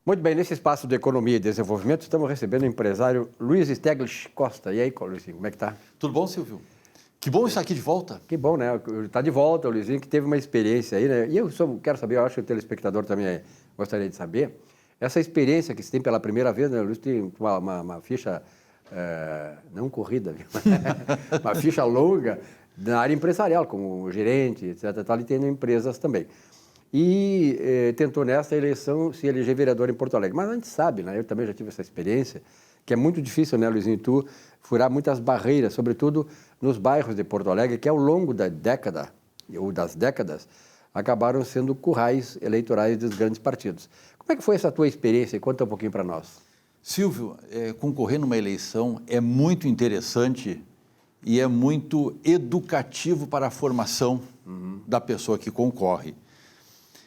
Muito bem, nesse espaço de economia e desenvolvimento, estamos recebendo o empresário Luiz Steglich Costa. E aí, Luizinho, como é que tá? Tudo bom, Silvio? Que bom estar aqui de volta. Que bom, né? Está de volta o Luizinho, que teve uma experiência aí, né? E eu quero saber, eu acho que o telespectador também gostaria de saber, essa experiência que você tem pela primeira vez, né? O Luiz tem uma ficha, não corrida, uma ficha longa na área empresarial, como gerente, etc. Ele tem empresas também. E tentou nessa eleição se eleger vereador em Porto Alegre. Mas a gente sabe, né? Eu também já tive essa experiência, que é muito difícil, né, Luizinho, tu furar muitas barreiras, sobretudo nos bairros de Porto Alegre, que ao longo da década, ou das décadas, acabaram sendo currais eleitorais dos grandes partidos. Como é que foi essa tua experiência? Conta um pouquinho para nós. Silvio, concorrer numa eleição é muito interessante e é muito educativo para a formação da pessoa que concorre.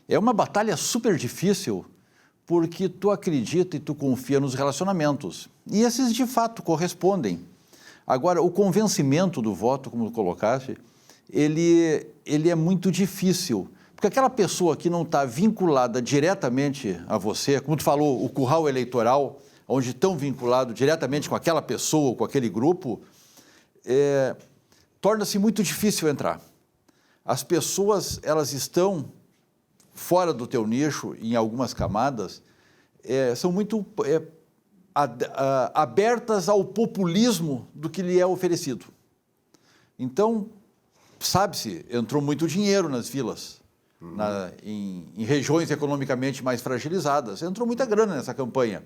É uma batalha super difícil porque tu acredita e tu confia nos relacionamentos. E esses, de fato, correspondem. Agora, o convencimento do voto, como tu colocaste, ele é muito difícil. Porque aquela pessoa que não está vinculada diretamente a você, como tu falou, o curral eleitoral, onde estão vinculados diretamente com aquela pessoa, com aquele grupo, torna-se muito difícil entrar. As pessoas, elas estão fora do teu nicho, em algumas camadas, são muito abertas ao populismo do que lhe é oferecido. Então, sabe-se, entrou muito dinheiro nas vilas, em regiões economicamente mais fragilizadas, entrou muita grana nessa campanha.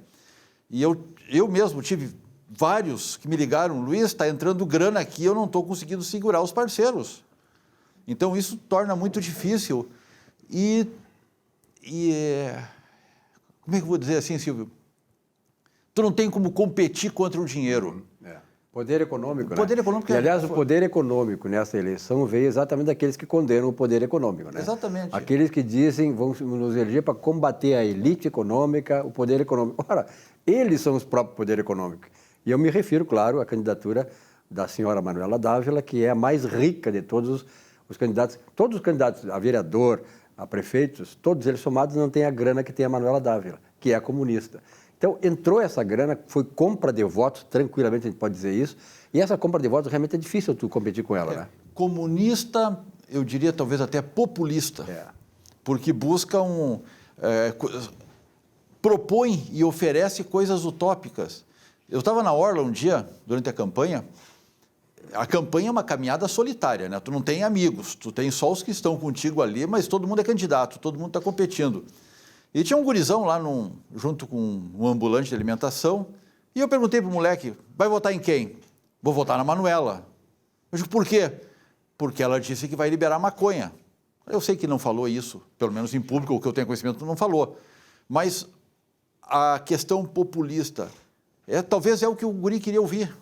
E eu mesmo tive vários que me ligaram, Luiz, está entrando grana aqui, eu não estou conseguindo segurar os parceiros. Então, isso torna muito difícil. E como é que eu vou dizer assim, Silvio? Tu não tem como competir contra o dinheiro. Poder econômico, o poder econômico. E, aliás, o poder econômico nessa eleição veio exatamente daqueles que condenam o poder econômico, né? Exatamente. Aqueles que dizem, vamos nos eleger para combater a elite econômica, o poder econômico. Ora, eles são os próprios poder econômico. E eu me refiro, claro, à candidatura da senhora Manuela Dávila, que é a mais rica de todos os candidatos. Todos os candidatos a vereador, a prefeitos, todos eles somados não têm a grana que tem a Manuela Dávila, que é a comunista. Então, entrou essa grana, foi compra de votos, tranquilamente a gente pode dizer isso, e essa compra de votos realmente é difícil tu competir com ela, né? Comunista, eu diria talvez até populista, porque busca propõe e oferece coisas utópicas. Eu estava na Orla um dia, durante a campanha é uma caminhada solitária, né? Tu não tem amigos, tu tem só os que estão contigo ali, mas todo mundo é candidato, todo mundo está competindo. E tinha um gurizão lá junto com um ambulante de alimentação, e eu perguntei para o moleque, vai votar em quem? Vou votar na Manuela. Eu digo, por quê? Porque ela disse que vai liberar maconha. Eu sei que não falou isso, pelo menos em público, o que eu tenho conhecimento não falou. Mas a questão populista, talvez é o que o guri queria ouvir.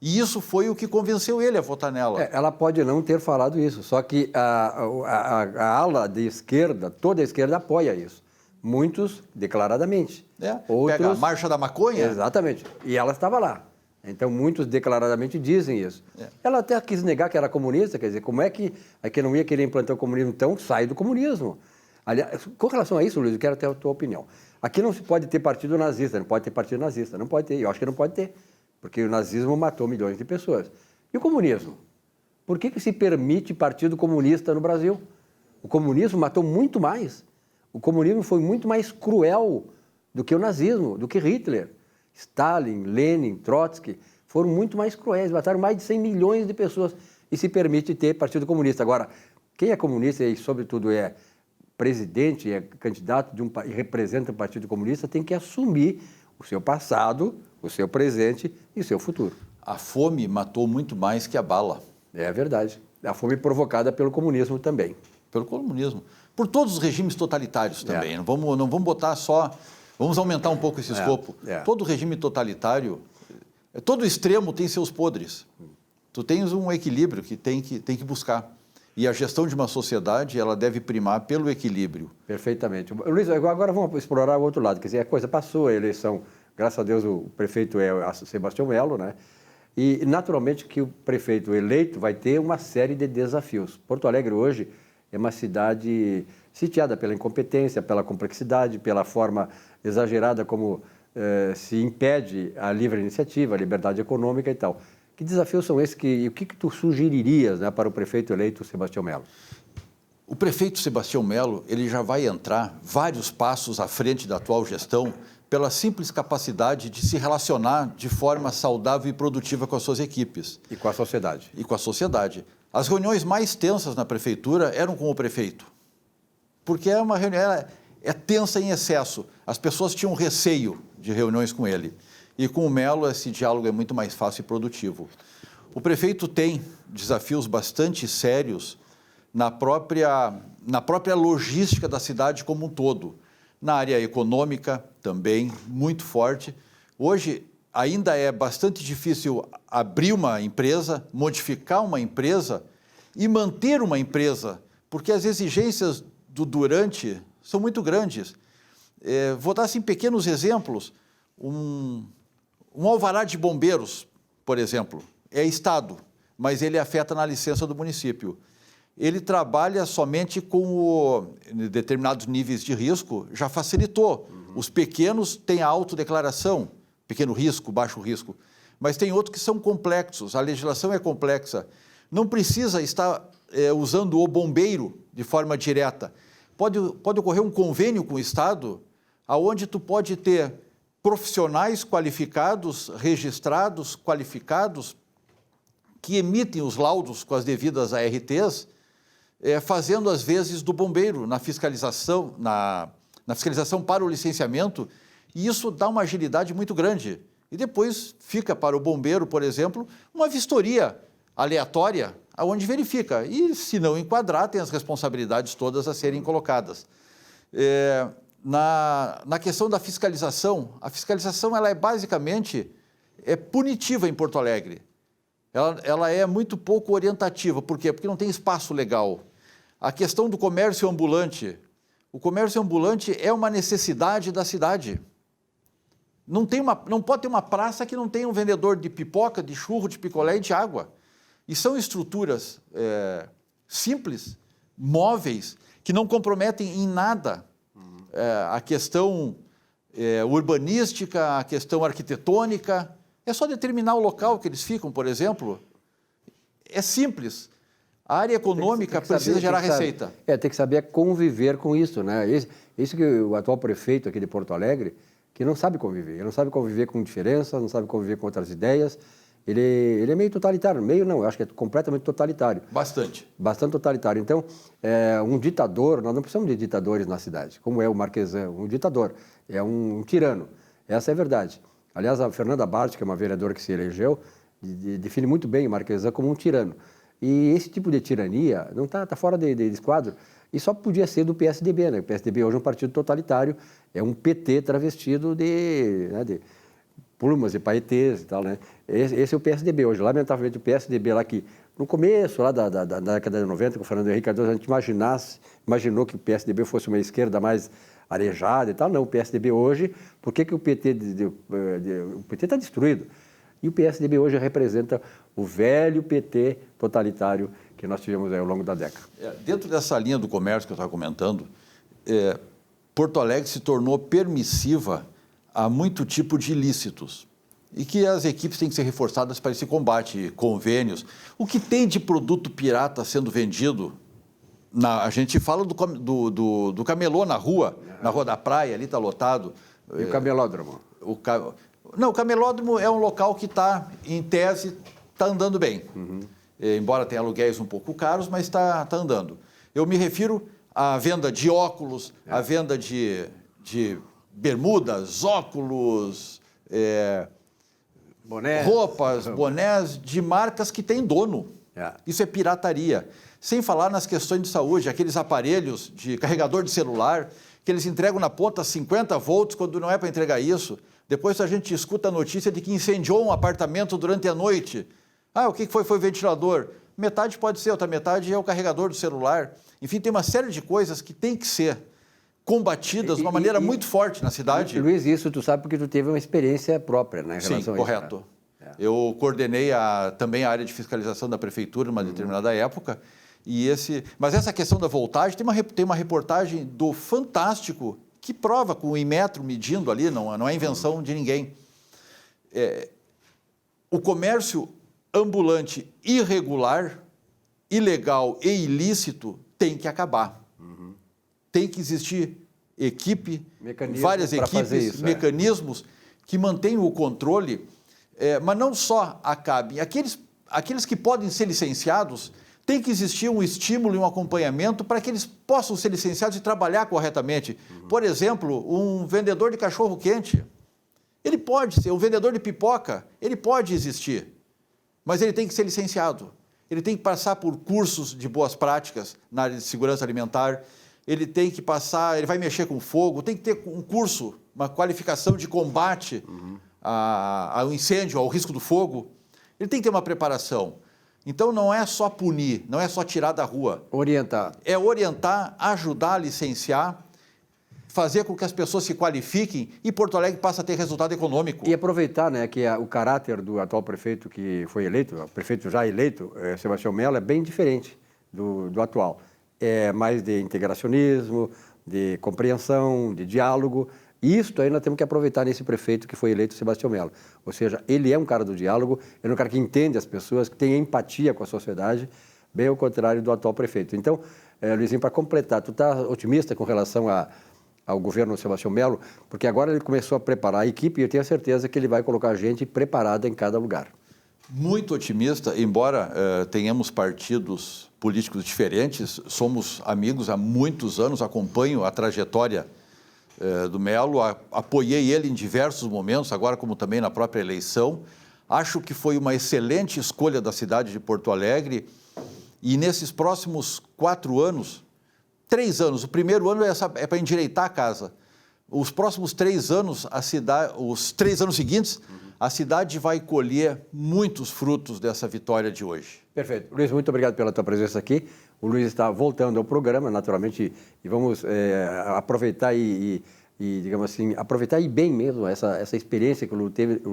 E isso foi o que convenceu ele a votar nela. Ela pode não ter falado isso, só que a ala de esquerda, toda a esquerda apoia isso. Muitos declaradamente. Outros, pega a marcha da maconha? Exatamente. E ela estava lá. Então, muitos declaradamente dizem isso. Ela até quis negar que era comunista, quer dizer, como é que não ia querer implantar o comunismo? Então, sai do comunismo. Aliás, com relação a isso, Luiz, eu quero ter a tua opinião. Aqui não se pode ter partido nazista, não pode ter partido nazista, não pode ter. Eu acho que não pode ter. Porque o nazismo matou milhões de pessoas. E o comunismo? Por que se permite partido comunista no Brasil? O comunismo matou muito mais. O comunismo foi muito mais cruel do que o nazismo, do que Hitler. Stalin, Lenin, Trotsky foram muito mais cruéis, mataram mais de 100 milhões de pessoas e se permite ter partido comunista. Agora, quem é comunista e, sobretudo, é presidente, é candidato e representa o Partido Comunista, tem que assumir o seu passado, o seu presente e o seu futuro. A fome matou muito mais que a bala. É verdade. A fome provocada pelo comunismo também. Pelo comunismo. Por todos os regimes totalitários também. Não vamos botar só... Vamos aumentar um pouco esse escopo. Todo regime totalitário, todo extremo tem seus podres. Tu tens um equilíbrio que tem que buscar. E a gestão de uma sociedade, ela deve primar pelo equilíbrio. Perfeitamente. Luiz, agora vamos explorar o outro lado. Quer dizer, a coisa passou, a eleição... Graças a Deus o prefeito é Sebastião Melo, né? E naturalmente que o prefeito eleito vai ter uma série de desafios. Porto Alegre hoje é uma cidade sitiada pela incompetência, pela complexidade, pela forma exagerada como se impede a livre iniciativa, a liberdade econômica e tal. Que desafios são esses e o que tu sugeririas, né, para o prefeito eleito Sebastião Melo? O prefeito Sebastião Melo, ele já vai entrar vários passos à frente da atual gestão pela simples capacidade de se relacionar de forma saudável e produtiva com as suas equipes. E com a sociedade. E com a sociedade. As reuniões mais tensas na prefeitura eram com o prefeito, porque é uma reunião tensa em excesso. As pessoas tinham receio de reuniões com ele. E com o Melo, esse diálogo é muito mais fácil e produtivo. O prefeito tem desafios bastante sérios na própria logística da cidade como um todo. Na área econômica também, muito forte. Hoje, ainda é bastante difícil abrir uma empresa, modificar uma empresa e manter uma empresa, porque as exigências do durante são muito grandes. Vou dar assim, pequenos exemplos. Um alvará de bombeiros, por exemplo, é Estado, mas ele afeta na licença do município. Ele trabalha somente com determinados níveis de risco, já facilitou. Os pequenos têm a autodeclaração, pequeno risco, baixo risco, mas tem outros que são complexos, a legislação é complexa. Não precisa estar usando o bombeiro de forma direta. Pode ocorrer um convênio com o Estado, onde tu pode ter profissionais qualificados, registrados, qualificados, que emitem os laudos com as devidas ARTs, fazendo às vezes do bombeiro na fiscalização, na fiscalização para o licenciamento, e isso dá uma agilidade muito grande. E depois fica para o bombeiro, por exemplo, uma vistoria aleatória, onde verifica, e se não enquadrar, tem as responsabilidades todas a serem colocadas. Na questão da fiscalização, a fiscalização ela é basicamente punitiva em Porto Alegre. Ela é muito pouco orientativa. Por quê? Porque não tem espaço legal. A questão do comércio ambulante. O comércio ambulante é uma necessidade da cidade. Não pode ter uma praça que não tenha um vendedor de pipoca, de churro, de picolé e de água. E são estruturas simples, móveis, que não comprometem em nada a questão urbanística, a questão arquitetônica. É só determinar o local que eles ficam, por exemplo. É simples. A área econômica precisa gerar receita. Tem que saber conviver com isso, né? Isso que o atual prefeito aqui de Porto Alegre, que não sabe conviver. Ele não sabe conviver com diferença, não sabe conviver com outras ideias. Ele é meio totalitário. Meio não, eu acho que é completamente totalitário. Bastante. Bastante totalitário. Então, um ditador, nós não precisamos de ditadores na cidade, como é o Marquesan, um ditador, é um tirano. Essa é a verdade. Aliás, a Fernanda Bart, que é uma vereadora que se elegeu, define muito bem o Marquesan como um tirano. E esse tipo de tirania não está fora de esquadro. E só podia ser do PSDB, né? O PSDB hoje é um partido totalitário, é um PT travestido de plumas e paetês e tal, né? Esse é o PSDB hoje. Lamentavelmente, o PSDB lá que, no começo lá da década de 90, com o Fernando Henrique Cardoso, a gente imaginou que o PSDB fosse uma esquerda mais arejada e tal. Não, o PSDB hoje, por que o PT está destruído? E o PSDB hoje representa o velho PT totalitário que nós tivemos aí ao longo da década. Dentro dessa linha do comércio que eu estava comentando, Porto Alegre se tornou permissiva a muito tipo de ilícitos e que as equipes têm que ser reforçadas para esse combate, convênios. O que tem de produto pirata sendo vendido? A gente fala do camelô na Rua da Praia, ali está lotado. E o camelódromo? Não, o camelódromo é um local que está, em tese, está andando bem. Uhum. Embora tenha aluguéis um pouco caros, mas está andando. Eu me refiro à venda de óculos, à venda de bermudas, óculos, bonés, roupas, bonés de marcas que têm dono. Isso é pirataria. Sem falar nas questões de saúde, aqueles aparelhos de carregador de celular que eles entregam na ponta 50 volts quando não é para entregar isso. Depois a gente escuta a notícia de que incendiou um apartamento durante a noite. O que foi? Foi o ventilador. Metade pode ser, outra metade é o carregador do celular. Enfim, tem uma série de coisas que tem que ser combatidas de uma maneira muito forte na cidade. Luiz, isso tu sabe porque tu teve uma experiência própria, né, em relação a isso. Sim, correto. Eu coordenei também a área de fiscalização da prefeitura numa determinada época Mas essa questão da voltagem, tem uma reportagem do Fantástico que prova com o Inmetro medindo ali, não é invenção de ninguém. O comércio ambulante irregular, ilegal e ilícito tem que acabar. Tem que existir várias equipes, mecanismos que mantenham o controle, mas não só acabem. Aqueles que podem ser licenciados, tem que existir um estímulo e um acompanhamento para que eles possam ser licenciados e trabalhar corretamente. Por exemplo, um vendedor de cachorro-quente, ele pode ser, um vendedor de pipoca, ele pode existir, mas ele tem que ser licenciado. Ele tem que passar por cursos de boas práticas na área de segurança alimentar, ele tem que passar, ele vai mexer com fogo, tem que ter um curso, uma qualificação de combate ao incêndio, ao risco do fogo. Ele tem que ter uma preparação. Então, não é só punir, não é só tirar da rua. Orientar. É orientar, ajudar a licenciar, fazer com que as pessoas se qualifiquem e Porto Alegre passe a ter resultado econômico. E aproveitar, né, que o caráter do atual prefeito que foi eleito, o prefeito já eleito, Sebastião Mello, é bem diferente do atual. É mais de integracionismo, de compreensão, de diálogo. E isso aí nós temos que aproveitar nesse prefeito que foi eleito, Sebastião Mello. Ou seja, ele é um cara do diálogo, ele é um cara que entende as pessoas, que tem empatia com a sociedade, bem ao contrário do atual prefeito. Então, Luizinho, para completar, tu está otimista com relação ao governo Sebastião Mello? Porque agora ele começou a preparar a equipe e eu tenho a certeza que ele vai colocar gente preparada em cada lugar. Muito otimista, embora tenhamos partidos políticos diferentes, somos amigos há muitos anos, acompanho a trajetória do Mello, apoiei ele em diversos momentos, agora como também na própria eleição. Acho que foi uma excelente escolha da cidade de Porto Alegre e nesses próximos 4 anos, 3 anos, o primeiro ano é para endireitar a casa. Os próximos 3 anos, os 3 anos seguintes, a cidade vai colher muitos frutos dessa vitória de hoje. Perfeito. Luiz, muito obrigado pela tua presença aqui. O Luiz está voltando ao programa, naturalmente, e vamos aproveitar digamos assim, aproveitar bem mesmo essa experiência que o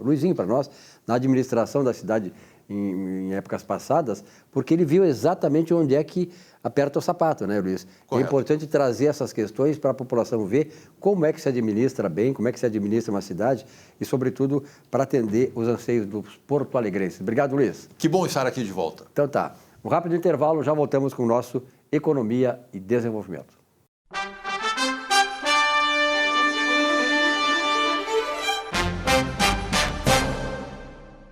Luizinho para nós, na administração da cidade em épocas passadas, porque ele viu exatamente onde é que aperta o sapato, né, Luiz? Correto. É importante trazer essas questões para a população ver como é que se administra bem, como é que se administra uma cidade e, sobretudo, para atender os anseios dos porto-alegrenses. Obrigado, Luiz. Que bom estar aqui de volta. Então tá. Um rápido intervalo, já voltamos com o nosso Economia e Desenvolvimento.